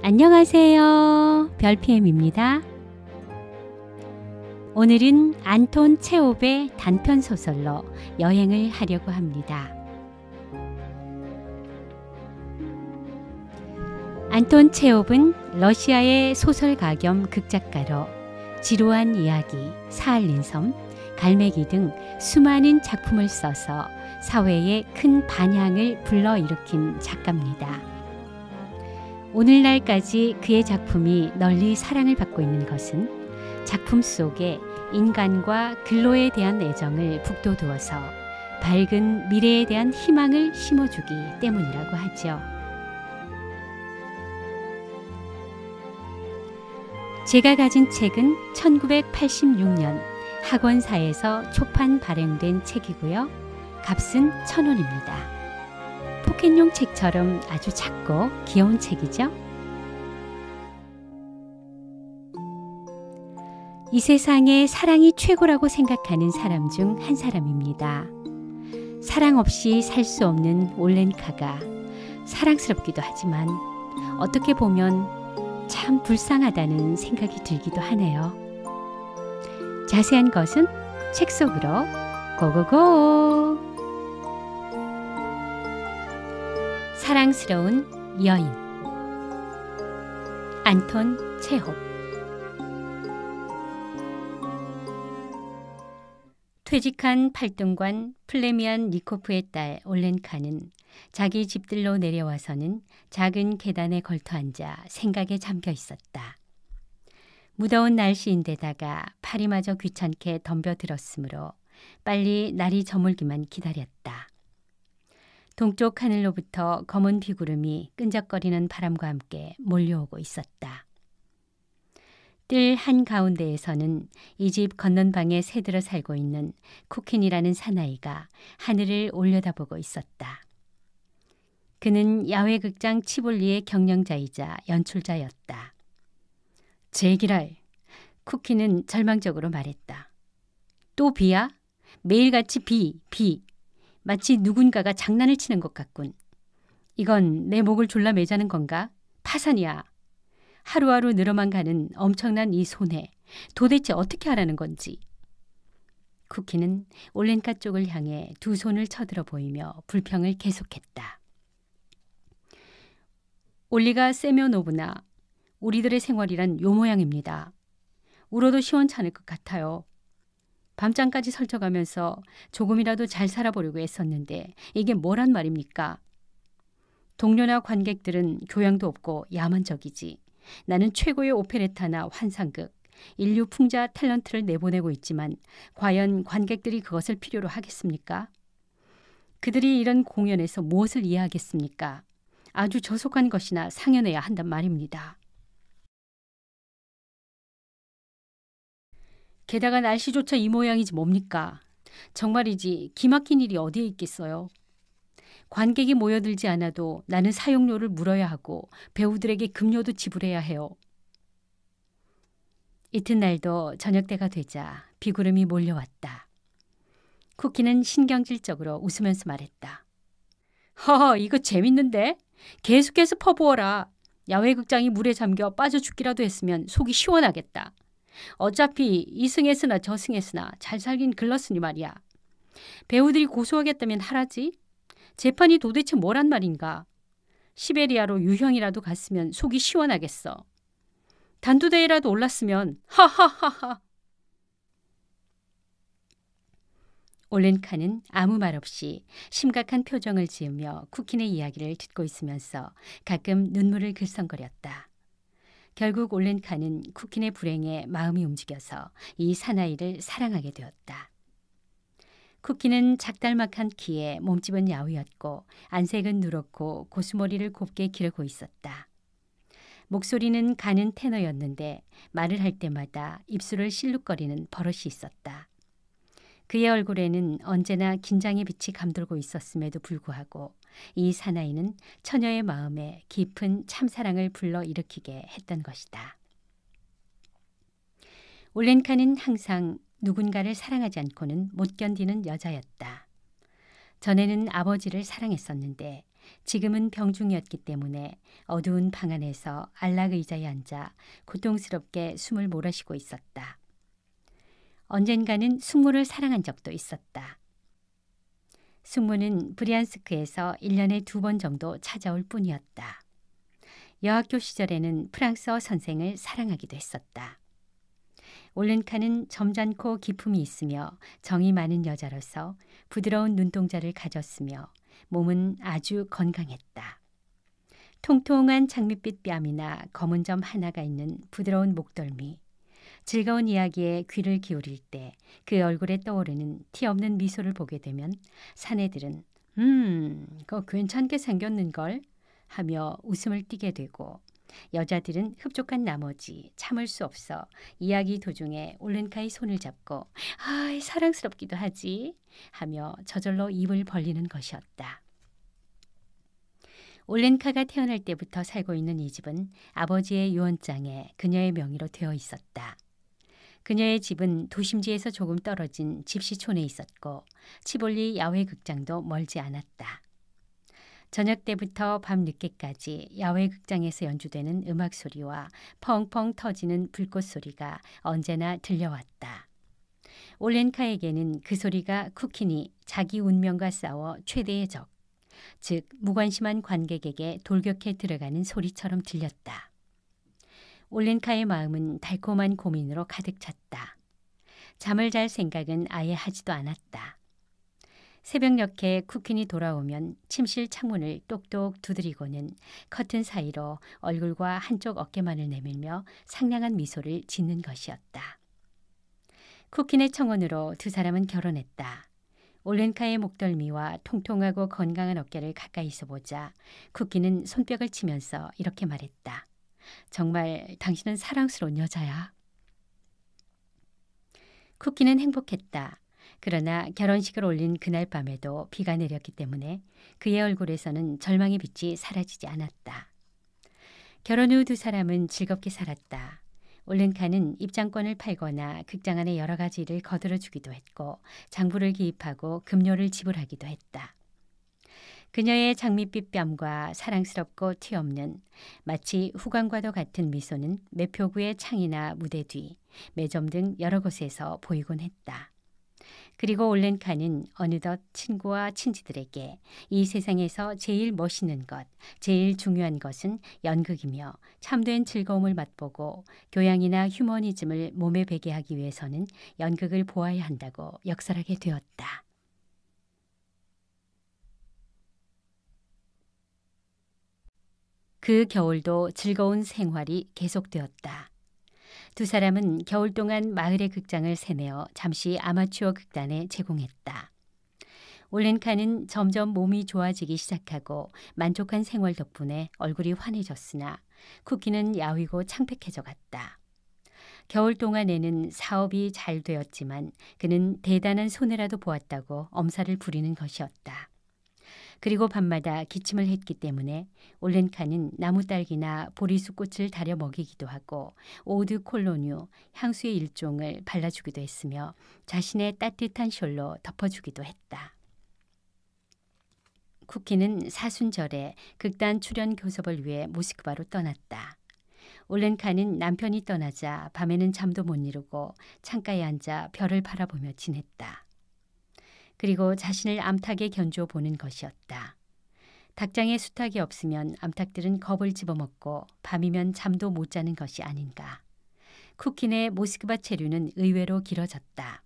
안녕하세요. 별PM입니다. 오늘은 안톤 체홉의 단편 소설로 여행을 하려고 합니다. 안톤 체홉은 러시아의 소설가 겸 극작가로 지루한 이야기, 사할린 섬, 갈매기 등 수많은 작품을 써서 사회에 큰 반향을 불러일으킨 작가입니다. 오늘날까지 그의 작품이 널리 사랑을 받고 있는 것은 작품 속에 인간과 근로에 대한 애정을 북돋우어서 밝은 미래에 대한 희망을 심어주기 때문이라고 하죠. 제가 가진 책은 1986년 학원사에서 초판 발행된 책이고요. 값은 1,000원입니다. 포켓용 책처럼 아주 작고 귀여운 책이죠. 이 세상에 사랑이 최고라고 생각하는 사람 중 한 사람입니다. 사랑 없이 살 수 없는 올렌카가 사랑스럽기도 하지만 어떻게 보면 참 불쌍하다는 생각이 들기도 하네요. 자세한 것은 책 속으로 고고고! 사랑스러운 여인 안톤 체홉. 퇴직한 팔등관 플레미안 니코프의 딸 올렌카는 자기 집들로 내려와서는 작은 계단에 걸터앉아 생각에 잠겨 있었다. 무더운 날씨인데다가 파리마저 귀찮게 덤벼들었으므로 빨리 날이 저물기만 기다렸다. 동쪽 하늘로부터 검은 비구름이 끈적거리는 바람과 함께 몰려오고 있었다. 뜰 한가운데에서는 이 집 건넌 방에 새들어 살고 있는 쿠킨이라는 사나이가 하늘을 올려다보고 있었다. 그는 야외극장 치볼리의 경영자이자 연출자였다. 제기랄, 쿠키는 절망적으로 말했다. 또 비야? 매일같이 비. 마치 누군가가 장난을 치는 것 같군. 이건 내 목을 졸라 매자는 건가? 파산이야. 하루하루 늘어만 가는 엄청난 이 손해. 도대체 어떻게 하라는 건지. 쿠키는 올렌카 쪽을 향해 두 손을 쳐들어 보이며 불평을 계속했다. 올리가 세면오브나, 우리들의 생활이란 요 모양입니다. 울어도 시원찮을 것 같아요. 밤잠까지 설쳐가면서 조금이라도 잘 살아보려고 애썼는데 이게 뭐란 말입니까? 동료나 관객들은 교양도 없고 야만적이지. 나는 최고의 오페레타나 환상극, 인류 풍자 탤런트를 내보내고 있지만 과연 관객들이 그것을 필요로 하겠습니까? 그들이 이런 공연에서 무엇을 이해하겠습니까? 아주 저속한 것이나 상연해야 한단 말입니다. 게다가 날씨조차 이 모양이지 뭡니까? 정말이지 기막힌 일이 어디에 있겠어요. 관객이 모여들지 않아도 나는 사용료를 물어야 하고 배우들에게 급료도 지불해야 해요. 이튿날도 저녁 때가 되자 비구름이 몰려왔다. 쿠키는 신경질적으로 웃으면서 말했다. 허허, 이거 재밌는데? 계속해서 퍼부어라. 야외극장이 물에 잠겨 빠져 죽기라도 했으면 속이 시원하겠다. 어차피 이승했으나 저승했으나 잘 살긴 글렀으니 말이야. 배우들이 고소하겠다면 하라지. 재판이 도대체 뭐란 말인가. 시베리아로 유형이라도 갔으면 속이 시원하겠어. 단두대회라도 올랐으면 하하하하. 올렌카는 아무 말 없이 심각한 표정을 지으며 쿠킨의 이야기를 듣고 있으면서 가끔 눈물을 글썽거렸다. 결국 올렌카는 쿠킨의 불행에 마음이 움직여서 이 사나이를 사랑하게 되었다. 쿠키는 작달막한 키에 몸집은 야위었고 안색은 누렇고 고수머리를 곱게 기르고 있었다. 목소리는 가는 테너였는데 말을 할 때마다 입술을 실룩거리는 버릇이 있었다. 그의 얼굴에는 언제나 긴장의 빛이 감돌고 있었음에도 불구하고 이 사나이는 처녀의 마음에 깊은 참사랑을 불러일으키게 했던 것이다. 올렌카는 항상 누군가를 사랑하지 않고는 못 견디는 여자였다. 전에는 아버지를 사랑했었는데 지금은 병중이었기 때문에 어두운 방 안에서 안락 의자에 앉아 고통스럽게 숨을 몰아쉬고 있었다. 언젠가는 숙모를 사랑한 적도 있었다. 숙모는 브리안스크에서 1년에 2번 정도 찾아올 뿐이었다. 여학교 시절에는 프랑스어 선생을 사랑하기도 했었다. 올렌카는 점잖고 기품이 있으며 정이 많은 여자로서 부드러운 눈동자를 가졌으며 몸은 아주 건강했다. 통통한 장밋빛 뺨이나 검은 점 하나가 있는 부드러운 목덜미, 즐거운 이야기에 귀를 기울일 때 그 얼굴에 떠오르는 티 없는 미소를 보게 되면 사내들은 그거 괜찮게 생겼는걸 하며 웃음을 띠게 되고 여자들은 흡족한 나머지 참을 수 없어 이야기 도중에 올렌카의 손을 잡고 아, 사랑스럽기도 하지 하며 저절로 입을 벌리는 것이었다. 올렌카가 태어날 때부터 살고 있는 이 집은 아버지의 유언장에 그녀의 명의로 되어 있었다. 그녀의 집은 도심지에서 조금 떨어진 집시촌에 있었고 치볼리 야외 극장도 멀지 않았다. 저녁 때부터 밤 늦게까지 야외 극장에서 연주되는 음악 소리와 펑펑 터지는 불꽃 소리가 언제나 들려왔다. 올렌카에게는 그 소리가 쿠킨이 자기 운명과 싸워 최대의 적, 즉 무관심한 관객에게 돌격해 들어가는 소리처럼 들렸다. 올렌카의 마음은 달콤한 고민으로 가득 찼다. 잠을 잘 생각은 아예 하지도 않았다. 새벽녘에 쿠킨이 돌아오면 침실 창문을 똑똑 두드리고는 커튼 사이로 얼굴과 한쪽 어깨만을 내밀며 상냥한 미소를 짓는 것이었다. 쿠킨의 청혼으로 두 사람은 결혼했다. 올렌카의 목덜미와 통통하고 건강한 어깨를 가까이서 보자 쿠키는 손뼉을 치면서 이렇게 말했다. 정말 당신은 사랑스러운 여자야. 쿠키는 행복했다. 그러나 결혼식을 올린 그날 밤에도 비가 내렸기 때문에 그의 얼굴에서는 절망의 빛이 사라지지 않았다. 결혼 후 두 사람은 즐겁게 살았다. 올렌카는 입장권을 팔거나 극장 안의 여러 가지 일을 거들어주기도 했고 장부를 기입하고 급료를 지불하기도 했다. 그녀의 장밋빛 뺨과 사랑스럽고 티 없는 마치 후광과도 같은 미소는 매표구의 창이나 무대 뒤, 매점 등 여러 곳에서 보이곤 했다. 그리고 올렌카는 어느덧 친구와 친지들에게 이 세상에서 제일 멋있는 것, 제일 중요한 것은 연극이며 참된 즐거움을 맛보고 교양이나 휴머니즘을 몸에 배게 하기 위해서는 연극을 보아야 한다고 역설하게 되었다. 그 겨울도 즐거운 생활이 계속되었다. 두 사람은 겨울 동안 마을의 극장을 세매어 잠시 아마추어 극단에 제공했다. 올렌카는 점점 몸이 좋아지기 시작하고 만족한 생활 덕분에 얼굴이 환해졌으나 쿠키는 야위고 창백해져 갔다. 겨울 동안에는 사업이 잘 되었지만 그는 대단한 손해라도 보았다고 엄살을 부리는 것이었다. 그리고 밤마다 기침을 했기 때문에 올렌카는 나무딸기나 보리수꽃을 다려 먹이기도 하고 오드 콜로뉴, 향수의 일종을 발라주기도 했으며 자신의 따뜻한 숄로 덮어주기도 했다. 쿠키는 사순절에 극단 출연 교섭을 위해 모스크바로 떠났다. 올렌카는 남편이 떠나자 밤에는 잠도 못 이루고 창가에 앉아 별을 바라보며 지냈다. 그리고 자신을 암탉에 견주어 보는 것이었다. 닭장에 수탉이 없으면 암탉들은 겁을 집어먹고 밤이면 잠도 못 자는 것이 아닌가. 쿠킨의 모스크바 체류는 의외로 길어졌다.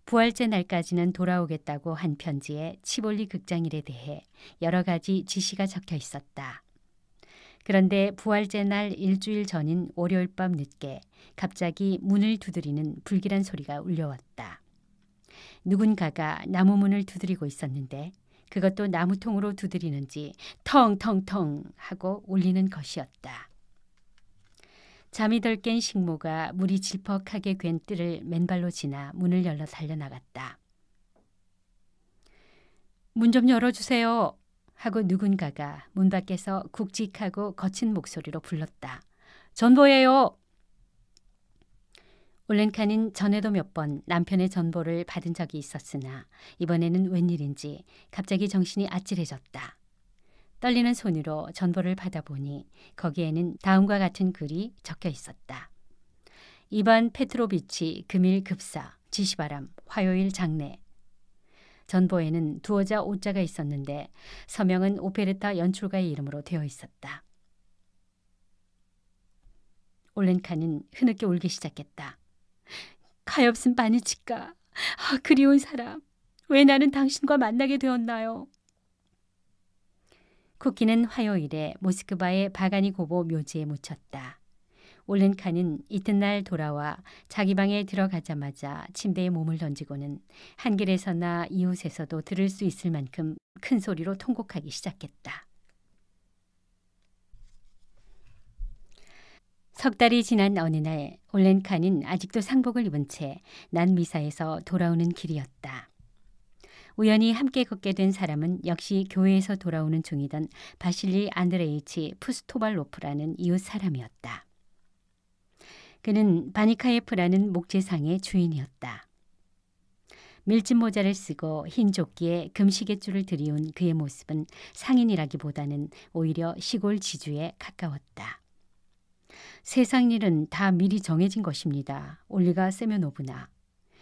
부활제 날까지는 돌아오겠다고 한 편지에 치볼리 극장일에 대해 여러 가지 지시가 적혀 있었다. 그런데 부활제 날 일주일 전인 월요일 밤 늦게 갑자기 문을 두드리는 불길한 소리가 울려왔다. 누군가가 나무 문을 두드리고 있었는데 그것도 나무통으로 두드리는지 텅텅텅 하고 울리는 것이었다. 잠이 덜 깬 식모가 물이 질퍽하게 괜 뜰을 맨발로 지나 문을 열러 달려나갔다. 문 좀 열어주세요 하고 누군가가 문 밖에서 굵직하고 거친 목소리로 불렀다. 전보예요. 올렌카는 전에도 몇 번 남편의 전보를 받은 적이 있었으나 이번에는 웬일인지 갑자기 정신이 아찔해졌다. 떨리는 손으로 전보를 받아보니 거기에는 다음과 같은 글이 적혀 있었다. 이반 페트로비치 금일 급사, 지시바람, 화요일 장례. 전보에는 두어자 오자가 있었는데 서명은 오페레타 연출가의 이름으로 되어 있었다. 올렌카는 흐느껴 울기 시작했다. 가엾은 바니치카, 그리운 사람, 왜 나는 당신과 만나게 되었나요? 쿠키는 화요일에 모스크바의 바가니 고보 묘지에 묻혔다. 올렌카는 이튿날 돌아와 자기 방에 들어가자마자 침대에 몸을 던지고는 한길에서나 이웃에서도 들을 수 있을 만큼 큰 소리로 통곡하기 시작했다. 석 달이 지난 어느 날 올렌카는 아직도 상복을 입은 채 난 미사에서 돌아오는 길이었다. 우연히 함께 걷게 된 사람은 역시 교회에서 돌아오는 중이던 바실리 안드레이치 푸스토발로프라는 이웃 사람이었다. 그는 바니카예프라는 목재상의 주인이었다. 밀짚 모자를 쓰고 흰 조끼에 금시계줄을 들이운 그의 모습은 상인이라기보다는 오히려 시골 지주에 가까웠다. 세상 일은 다 미리 정해진 것입니다. 올리가 세면오브나.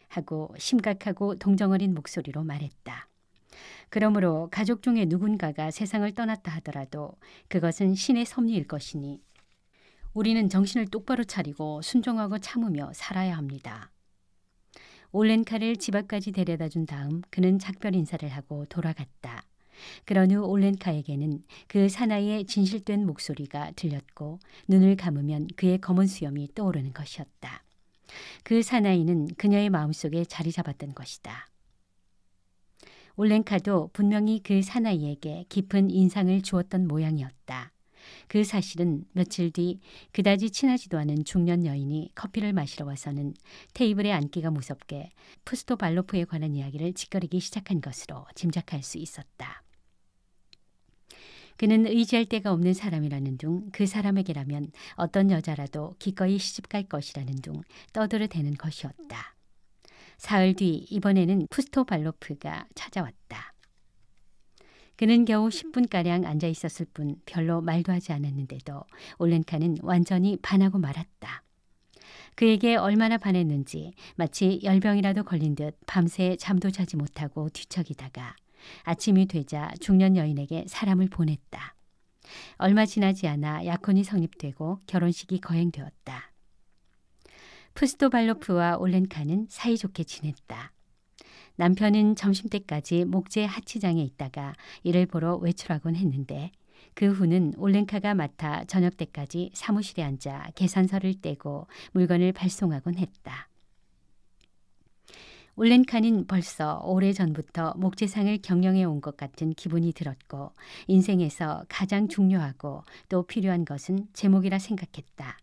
하고 심각하고 동정어린 목소리로 말했다. 그러므로 가족 중에 누군가가 세상을 떠났다 하더라도 그것은 신의 섭리일 것이니 우리는 정신을 똑바로 차리고 순종하고 참으며 살아야 합니다. 올렌카를 집 앞까지 데려다 준 다음 그는 작별 인사를 하고 돌아갔다. 그런 후 올렌카에게는 그 사나이의 진실된 목소리가 들렸고 눈을 감으면 그의 검은 수염이 떠오르는 것이었다. 그 사나이는 그녀의 마음속에 자리 잡았던 것이다. 올렌카도 분명히 그 사나이에게 깊은 인상을 주었던 모양이었다. 그 사실은 며칠 뒤 그다지 친하지도 않은 중년 여인이 커피를 마시러 와서는 테이블에 앉기가 무섭게 푸스토발로프에 관한 이야기를 짓거리기 시작한 것으로 짐작할 수 있었다. 그는 의지할 데가 없는 사람이라는 둥 그 사람에게라면 어떤 여자라도 기꺼이 시집갈 것이라는 둥 떠들어대는 것이었다. 사흘 뒤 이번에는 푸스토발로프가 찾아왔다. 그는 겨우 10분가량 앉아 있었을 뿐 별로 말도 하지 않았는데도 올렌카는 완전히 반하고 말았다. 그에게 얼마나 반했는지 마치 열병이라도 걸린 듯 밤새 잠도 자지 못하고 뒤척이다가 아침이 되자 중년 여인에게 사람을 보냈다. 얼마 지나지 않아 약혼이 성립되고 결혼식이 거행되었다. 푸스토발로프와 올렌카는 사이좋게 지냈다. 남편은 점심때까지 목재 하치장에 있다가 이를 보러 외출하곤 했는데 그 후는 올렌카가 맡아 저녁때까지 사무실에 앉아 계산서를 떼고 물건을 발송하곤 했다. 올렌카는 벌써 오래전부터 목재상을 경영해 온 것 같은 기분이 들었고 인생에서 가장 중요하고 또 필요한 것은 제목이라 생각했다.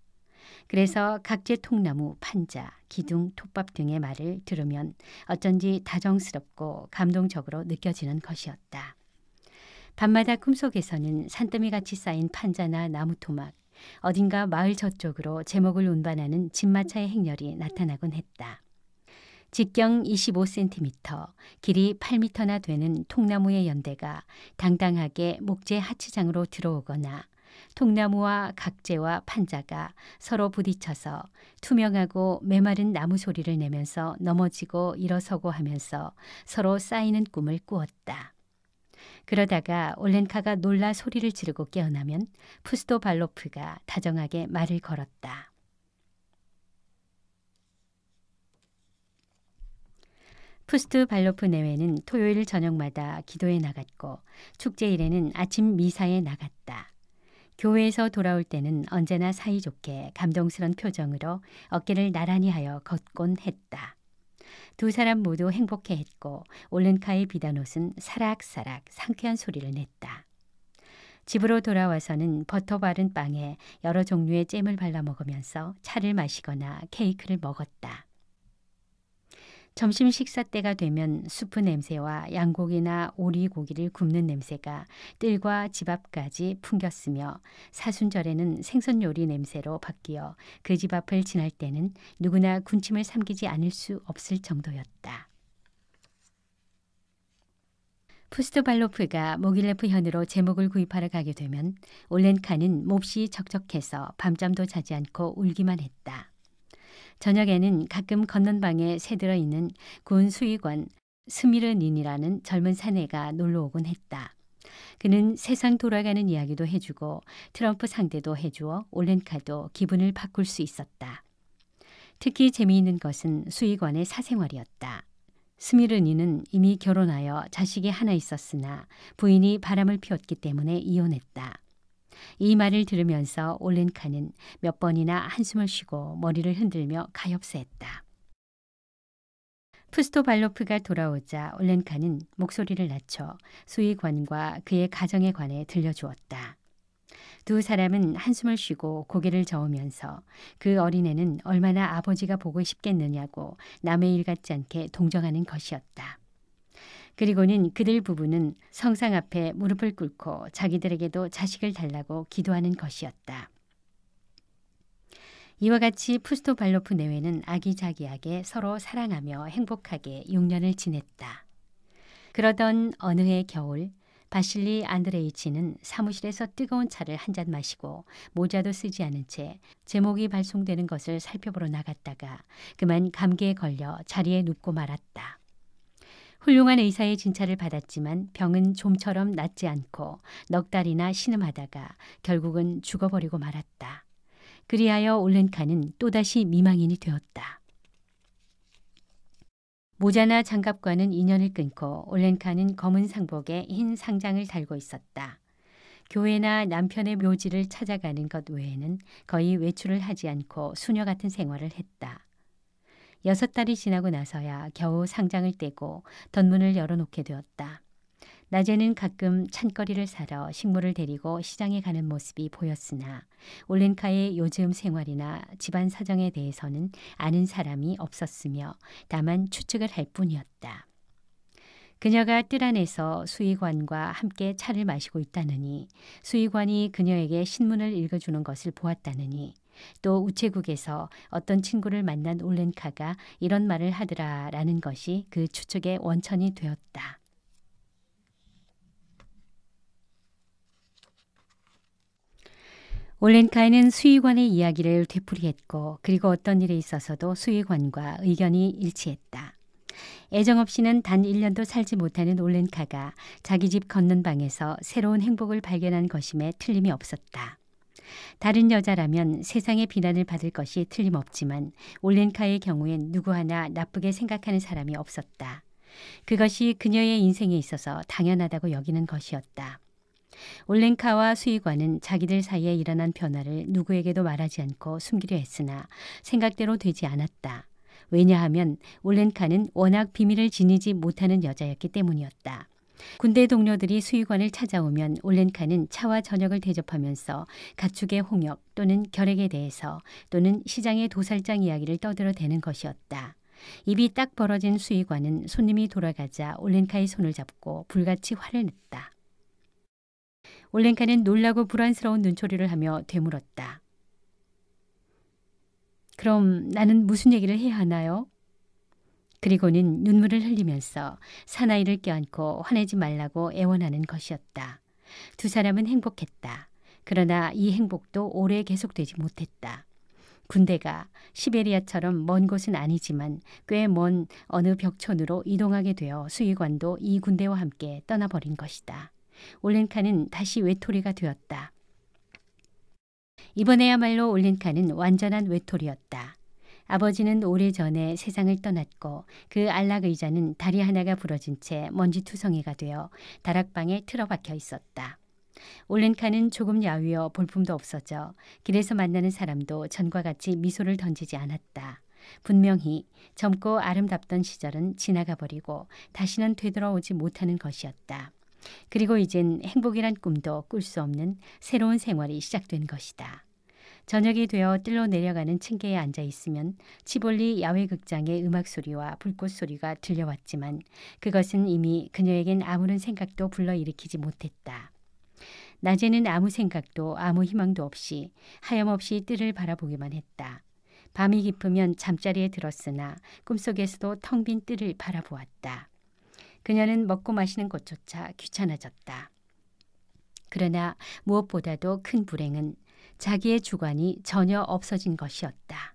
그래서 각재 통나무, 판자, 기둥, 톱밥 등의 말을 들으면 어쩐지 다정스럽고 감동적으로 느껴지는 것이었다. 밤마다 꿈속에서는 산더미같이 쌓인 판자나 나무 토막, 어딘가 마을 저쪽으로 제목을 운반하는 집마차의 행렬이 나타나곤 했다. 직경 25cm, 길이 8m나 되는 통나무의 연대가 당당하게 목재 하치장으로 들어오거나 통나무와 각재와 판자가 서로 부딪혀서 투명하고 메마른 나무 소리를 내면서 넘어지고 일어서고 하면서 서로 쌓이는 꿈을 꾸었다. 그러다가 올렌카가 놀라 소리를 지르고 깨어나면 푸스토발로프가 다정하게 말을 걸었다. 푸스토발로프 내외는 토요일 저녁마다 기도에 나갔고 축제일에는 아침 미사에 나갔다. 교회에서 돌아올 때는 언제나 사이좋게 감동스런 표정으로 어깨를 나란히 하여 걷곤 했다. 두 사람 모두 행복해했고 올렌카의 비단옷은 사락사락 상쾌한 소리를 냈다. 집으로 돌아와서는 버터 바른 빵에 여러 종류의 잼을 발라 먹으면서 차를 마시거나 케이크를 먹었다. 점심 식사 때가 되면 수프 냄새와 양고기나 오리고기를 굽는 냄새가 뜰과 집 앞까지 풍겼으며 사순절에는 생선 요리 냄새로 바뀌어 그 집 앞을 지날 때는 누구나 군침을 삼키지 않을 수 없을 정도였다. 푸스토발로프가 모길레프 현으로 제목을 구입하러 가게 되면 올렌카는 몹시 적적해서 밤잠도 자지 않고 울기만 했다. 저녁에는 가끔 건넌방에 새들어 있는 군 수의관 스미르닌이라는 젊은 사내가 놀러 오곤 했다. 그는 세상 돌아가는 이야기도 해주고 트럼프 상대도 해주어 올렌카도 기분을 바꿀 수 있었다. 특히 재미있는 것은 수의관의 사생활이었다. 스미르니는 이미 결혼하여 자식이 하나 있었으나 부인이 바람을 피웠기 때문에 이혼했다. 이 말을 들으면서 올렌카는 몇 번이나 한숨을 쉬고 머리를 흔들며 가엾어했다. 푸스토발로프가 돌아오자 올렌카는 목소리를 낮춰 수의관과 그의 가정에 관해 들려주었다. 두 사람은 한숨을 쉬고 고개를 저으면서 그 어린애는 얼마나 아버지가 보고 싶겠느냐고 남의 일 같지 않게 동정하는 것이었다. 그리고는 그들 부부는 성상 앞에 무릎을 꿇고 자기들에게도 자식을 달라고 기도하는 것이었다. 이와 같이 푸스토발로프 내외는 아기자기하게 서로 사랑하며 행복하게 6년을 지냈다. 그러던 어느 해 겨울 바실리 안드레이치는 사무실에서 뜨거운 차를 한 잔 마시고 모자도 쓰지 않은 채 제목이 발송되는 것을 살펴보러 나갔다가 그만 감기에 걸려 자리에 눕고 말았다. 훌륭한 의사의 진찰을 받았지만 병은 좀처럼 낫지 않고 넉 달이나 신음하다가 결국은 죽어버리고 말았다. 그리하여 올렌카는 또다시 미망인이 되었다. 모자나 장갑과는 인연을 끊고 올렌카는 검은 상복에 흰 상장을 달고 있었다. 교회나 남편의 묘지를 찾아가는 것 외에는 거의 외출을 하지 않고 수녀 같은 생활을 했다. 6달이 지나고 나서야 겨우 상장을 떼고 덧문을 열어놓게 되었다. 낮에는 가끔 찬거리를 사러 식물을 데리고 시장에 가는 모습이 보였으나 올렌카의 요즘 생활이나 집안 사정에 대해서는 아는 사람이 없었으며 다만 추측을 할 뿐이었다. 그녀가 뜰 안에서 수의관과 함께 차를 마시고 있다느니 수의관이 그녀에게 신문을 읽어주는 것을 보았다느니 또 우체국에서 어떤 친구를 만난 올렌카가 이런 말을 하더라라는 것이 그 추측의 원천이 되었다. 올렌카는 수의관의 이야기를 되풀이했고 그리고 어떤 일에 있어서도 수의관과 의견이 일치했다. 애정 없이는 단 1년도 살지 못하는 올렌카가 자기 집 걷는 방에서 새로운 행복을 발견한 것임에 틀림이 없었다. 다른 여자라면 세상의 비난을 받을 것이 틀림없지만 올렌카의 경우엔 누구 하나 나쁘게 생각하는 사람이 없었다. 그것이 그녀의 인생에 있어서 당연하다고 여기는 것이었다. 올렌카와 수의관은 자기들 사이에 일어난 변화를 누구에게도 말하지 않고 숨기려 했으나 생각대로 되지 않았다. 왜냐하면 올렌카는 워낙 비밀을 지니지 못하는 여자였기 때문이었다. 군대 동료들이 수의관을 찾아오면 올렌카는 차와 저녁을 대접하면서 가축의 홍역 또는 결핵에 대해서 또는 시장의 도살장 이야기를 떠들어대는 것이었다. 입이 딱 벌어진 수의관은 손님이 돌아가자 올렌카의 손을 잡고 불같이 화를 냈다. 올렌카는 놀라고 불안스러운 눈초리를 하며 되물었다. 그럼 나는 무슨 얘기를 해야 하나요? 그리고는 눈물을 흘리면서 사나이를 껴안고 화내지 말라고 애원하는 것이었다. 두 사람은 행복했다. 그러나 이 행복도 오래 계속되지 못했다. 군대가 시베리아처럼 먼 곳은 아니지만 꽤 먼 어느 벽촌으로 이동하게 되어 수의관도 이 군대와 함께 떠나버린 것이다. 올렌카는 다시 외톨이가 되었다. 이번에야말로 올렌카는 완전한 외톨이였다. 아버지는 오래전에 세상을 떠났고 그 안락 의자는 다리 하나가 부러진 채 먼지투성이가 되어 다락방에 틀어박혀 있었다. 올렌카는 조금 야위어 볼품도 없어져 길에서 만나는 사람도 전과 같이 미소를 던지지 않았다. 분명히 젊고 아름답던 시절은 지나가 버리고 다시는 되돌아오지 못하는 것이었다. 그리고 이젠 행복이란 꿈도 꿀 수 없는 새로운 생활이 시작된 것이다. 저녁이 되어 뜰로 내려가는 층계에 앉아 있으면 치볼리 야외극장의 음악 소리와 불꽃 소리가 들려왔지만 그것은 이미 그녀에겐 아무런 생각도 불러일으키지 못했다. 낮에는 아무 생각도 아무 희망도 없이 하염없이 뜰을 바라보기만 했다. 밤이 깊으면 잠자리에 들었으나 꿈속에서도 텅 빈 뜰을 바라보았다. 그녀는 먹고 마시는 것조차 귀찮아졌다. 그러나 무엇보다도 큰 불행은 자기의 주관이 전혀 없어진 것이었다.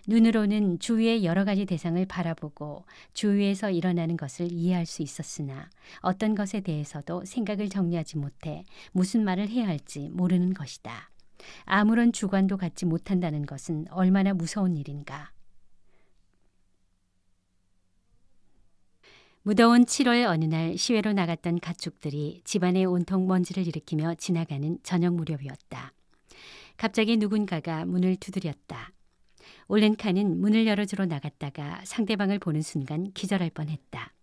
눈으로는 주위의 여러 가지 대상을 바라보고 주위에서 일어나는 것을 이해할 수 있었으나 어떤 것에 대해서도 생각을 정리하지 못해 무슨 말을 해야 할지 모르는 것이다. 아무런 주관도 갖지 못한다는 것은 얼마나 무서운 일인가. 무더운 7월 어느 날 시외로 나갔던 가축들이 집안에 온통 먼지를 일으키며 지나가는 저녁 무렵이었다. 갑자기 누군가가 문을 두드렸다. 올렌카는 문을 열어주러 나갔다가 상대방을 보는 순간 기절할 뻔했다.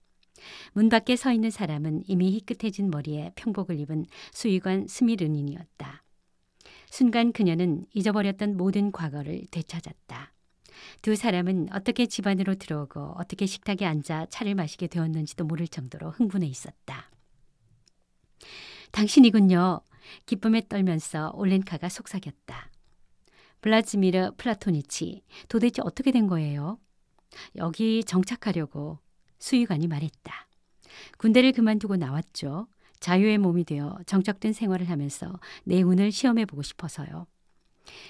문 밖에 서 있는 사람은 이미 희끗해진 머리에 평복을 입은 수의관 스미르닌이었다. 순간 그녀는 잊어버렸던 모든 과거를 되찾았다. 두 사람은 어떻게 집 안으로 들어오고 어떻게 식탁에 앉아 차를 마시게 되었는지도 모를 정도로 흥분해 있었다. 당신이군요. 기쁨에 떨면서 올렌카가 속삭였다. 블라지미르 플라토니치, 도대체 어떻게 된 거예요? 여기 정착하려고 수의관이 말했다. 군대를 그만두고 나왔죠. 자유의 몸이 되어 정착된 생활을 하면서 내 운을 시험해보고 싶어서요.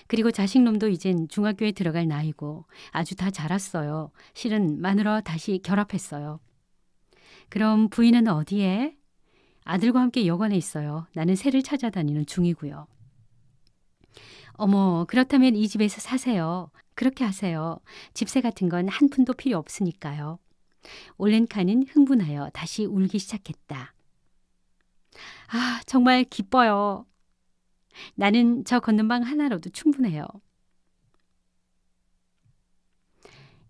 그리고 자식놈도 이젠 중학교에 들어갈 나이고 아주 다 자랐어요. 실은 마누라와 다시 결합했어요. 그럼 부인은 어디에? 아들과 함께 여관에 있어요. 나는 새를 찾아다니는 중이고요. 어머, 그렇다면 이 집에서 사세요. 그렇게 하세요. 집세 같은 건 한 푼도 필요 없으니까요. 올렌카는 흥분하여 다시 울기 시작했다. 아, 정말 기뻐요. 나는 저 걷는 방 하나로도 충분해요.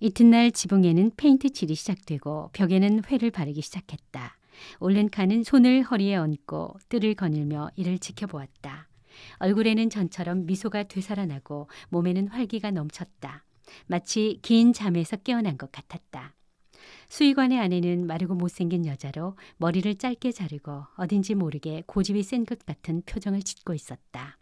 이튿날 지붕에는 페인트 칠이 시작되고 벽에는 회를 바르기 시작했다. 올렌카는 손을 허리에 얹고 뜰을 거닐며 이를 지켜보았다. 얼굴에는 전처럼 미소가 되살아나고 몸에는 활기가 넘쳤다. 마치 긴 잠에서 깨어난 것 같았다. 수의관의 아내는 마르고 못생긴 여자로 머리를 짧게 자르고 어딘지 모르게 고집이 센 것 같은 표정을 짓고 있었다.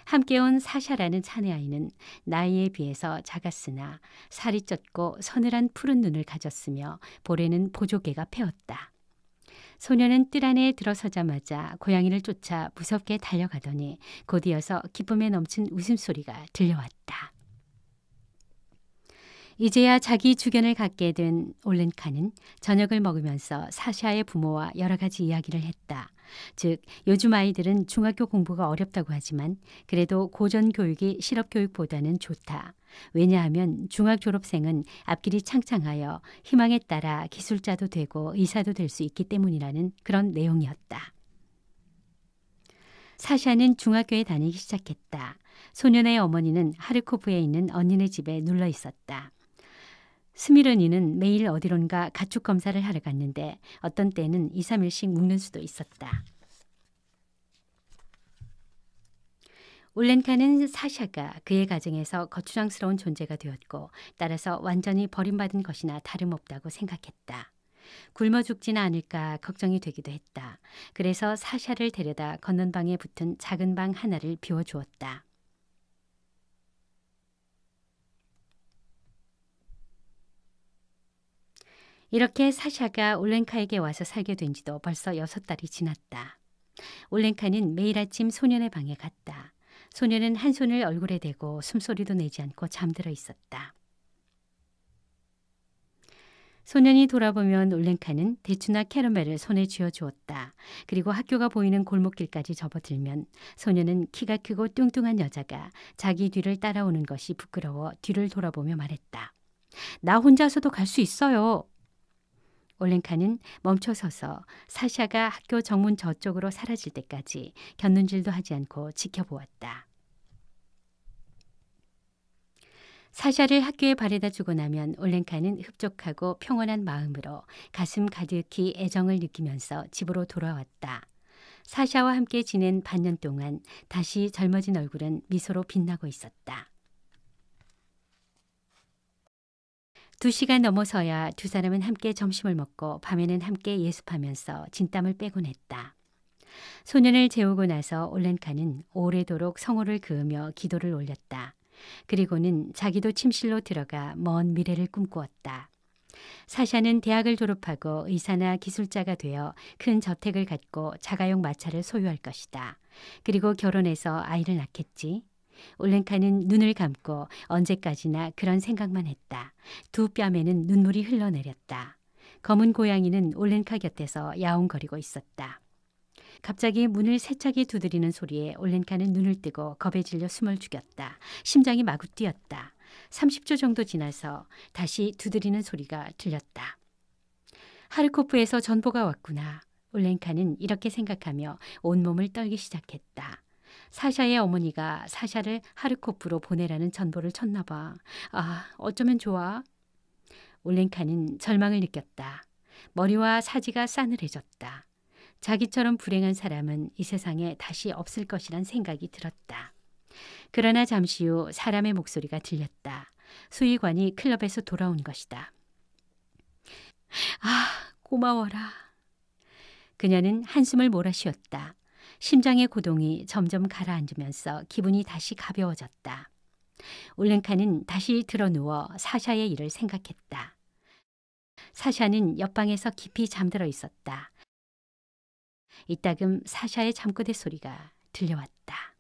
함께 온 사샤라는 사내아이는 나이에 비해서 작았으나 살이 쪘고 서늘한 푸른 눈을 가졌으며 볼에는 보조개가 패었다. 소녀는 뜰 안에 들어서자마자 고양이를 쫓아 무섭게 달려가더니 곧이어서 기쁨에 넘친 웃음소리가 들려왔다. 이제야 자기 주견을 갖게 된 올렌카는 저녁을 먹으면서 사샤의 부모와 여러 가지 이야기를 했다. 즉 요즘 아이들은 중학교 공부가 어렵다고 하지만 그래도 고전 교육이 실업 교육보다는 좋다. 왜냐하면 중학 졸업생은 앞길이 창창하여 희망에 따라 기술자도 되고 의사도 될 수 있기 때문이라는 그런 내용이었다. 사샤는 중학교에 다니기 시작했다. 소년의 어머니는 하르코프에 있는 언니네 집에 눌러 있었다. 스미르니는 매일 어디론가 가축 검사를 하러 갔는데 어떤 때는 2, 3일씩 묵는 수도 있었다. 올렌카는 사샤가 그의 가정에서 거추장스러운 존재가 되었고 따라서 완전히 버림받은 것이나 다름없다고 생각했다. 굶어 죽지는 않을까 걱정이 되기도 했다. 그래서 사샤를 데려다 걷는 방에 붙은 작은 방 하나를 비워주었다. 이렇게 사샤가 올렌카에게 와서 살게 된 지도 벌써 6달이 지났다. 올렌카는 매일 아침 소년의 방에 갔다. 소년은 한 손을 얼굴에 대고 숨소리도 내지 않고 잠들어 있었다. 소년이 돌아보면 올렌카는 대추나 캐러멜을 손에 쥐어주었다. 그리고 학교가 보이는 골목길까지 접어들면 소년은 키가 크고 뚱뚱한 여자가 자기 뒤를 따라오는 것이 부끄러워 뒤를 돌아보며 말했다. 나 혼자서도 갈 수 있어요. 올렌카는 멈춰서서 사샤가 학교 정문 저쪽으로 사라질 때까지 곁눈질도 하지 않고 지켜보았다. 사샤를 학교에 바래다 주고 나면 올렌카는 흡족하고 평온한 마음으로 가슴 가득히 애정을 느끼면서 집으로 돌아왔다. 사샤와 함께 지낸 반년 동안 다시 젊어진 얼굴은 미소로 빛나고 있었다. 2시가 넘어서야 두 사람은 함께 점심을 먹고 밤에는 함께 예습하면서 진땀을 빼곤 했다. 소년을 재우고 나서 올렌카는 오래도록 성호를 그으며 기도를 올렸다. 그리고는 자기도 침실로 들어가 먼 미래를 꿈꾸었다. 사샤는 대학을 졸업하고 의사나 기술자가 되어 큰 저택을 갖고 자가용 마차를 소유할 것이다. 그리고 결혼해서 아이를 낳겠지. 올렌카는 눈을 감고 언제까지나 그런 생각만 했다. 두 뺨에는 눈물이 흘러내렸다. 검은 고양이는 올렌카 곁에서 야옹거리고 있었다. 갑자기 문을 세차게 두드리는 소리에 올렌카는 눈을 뜨고 겁에 질려 숨을 죽였다. 심장이 마구 뛰었다. 30초 정도 지나서 다시 두드리는 소리가 들렸다. 하르코프에서 전보가 왔구나. 올렌카는 이렇게 생각하며 온몸을 떨기 시작했다. 사샤의 어머니가 사샤를 하르코프로 보내라는 전보를 쳤나 봐. 아, 어쩌면 좋아. 올렌카는 절망을 느꼈다. 머리와 사지가 싸늘해졌다. 자기처럼 불행한 사람은 이 세상에 다시 없을 것이란 생각이 들었다. 그러나 잠시 후 사람의 목소리가 들렸다. 수의관이 클럽에서 돌아온 것이다. 아, 고마워라. 그녀는 한숨을 몰아쉬었다. 심장의 고동이 점점 가라앉으면서 기분이 다시 가벼워졌다. 올렌카는 다시 드러누워 사샤의 일을 생각했다. 사샤는 옆방에서 깊이 잠들어 있었다. 이따금 사샤의 잠꼬대 소리가 들려왔다.